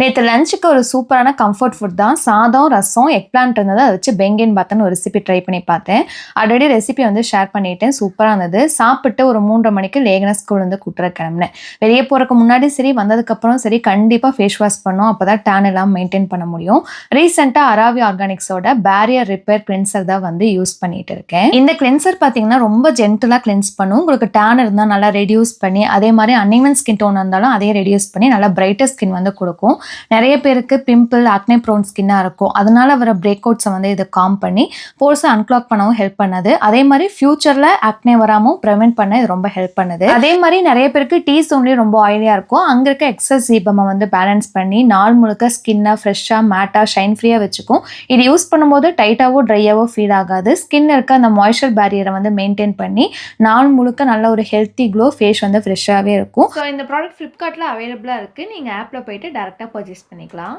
நேற்று லஞ்சுக்கு ஒரு சூப்பரான கம்ஃபர்ட் ஃபுட் தான். சாதம், ரசம், எக் பிளான்ட் இருந்தது. அதை வச்சு பெங்கேன் பாத்துன்னு ஒரு ரெசிபி ட்ரை பண்ணி பார்த்தேன். ஆல்ரெடி ரெசிபி வந்து ஷேர் பண்ணிட்டேன். சூப்பராக இருந்தது. சாப்பிட்டு ஒரு 3:30 மணிக்கு லேகனா ஸ்கூல் வந்து கூட்டுற கிளம்பினேன். வெளியே போகிறக்கு முன்னாடி சரி, வந்ததுக்கப்புறம் சரி, கண்டிப்பாக ஃபேஸ் வாஷ் பண்ணோம். அப்போ தான் டேன் எல்லாம் மெயின்டைன் பண்ண முடியும். ரீசெண்டாக அராவி ஆர்கானிக்ஸோட பேரியர் ரிப்பேர் கிளென்சர் தான் வந்து யூஸ் பண்ணிட்டு இருக்கேன். இந்த கிளென்சர் பார்த்தீங்கன்னா ரொம்ப ஜென்டலாக கிளென்ஸ் பண்ணும். உங்களுக்கு டேன் இருந்தால் நல்லா ரெடியூஸ் பண்ணி, அதே மாதிரி அன்இவன் ஸ்கின் டோன் இருந்தாலும் அதையே ரெடியூஸ் பண்ணி நல்லா பிரைட்டர் ஸ்கின் வந்து கொடுக்கும். நிறைய பேருக்கு பிம்பிள், ஆக்னே ப்ரோன் ஸ்கின்னாக இருக்கும். அதனால வர பிரேக் அவுட்ஸை வந்து இதை காம் பண்ணி போர்ஸை அன்க்ளாக் பண்ணவும் ஹெல்ப் பண்ணுது. அதே மாதிரி ஃபியூச்சரில் ஆக்னே வராமல் ப்ரிவென்ட் பண்ண இது ரொம்ப ஹெல்ப் பண்ணுது. அதே மாதிரி நிறைய பேருக்கு டீ ஜோன்லேயும் ரொம்ப ஆயிலியாக இருக்கும். அங்கே இருக்க எக்ஸஸ் சீபமை வந்து பேலன்ஸ் பண்ணி நாள் முழுக்க ஸ்கின்னை ஃப்ரெஷ்ஷாக, மேட்டாக, ஷைன் ஃப்ரீயாக வச்சுக்கும். இது யூஸ் பண்ணும்போது டைட்டாவோ ட்ரையாவோ ஃபீல் ஆகாது. ஸ்கின்ல இருக்க அந்த மாய்ஸ்சர் பேரியரை வந்து மெயின்டைன் பண்ணி நாள் முழுக்க நல்ல ஒரு ஹெல்த்தி க்ளோ, ஃபேஸ் வந்து ஃப்ரெஷ்ஷாகவே இருக்கும். ஸோ இந்த ப்ராடக்ட் ஃப்ளிப்கார்ட்டில் அவைலபிளாக இருக்குது. நீங்கள் ஆப்பில் போயிட்டு டேரெக்டாக பர்ச்சேஸ் பண்ணிக்கலாம்.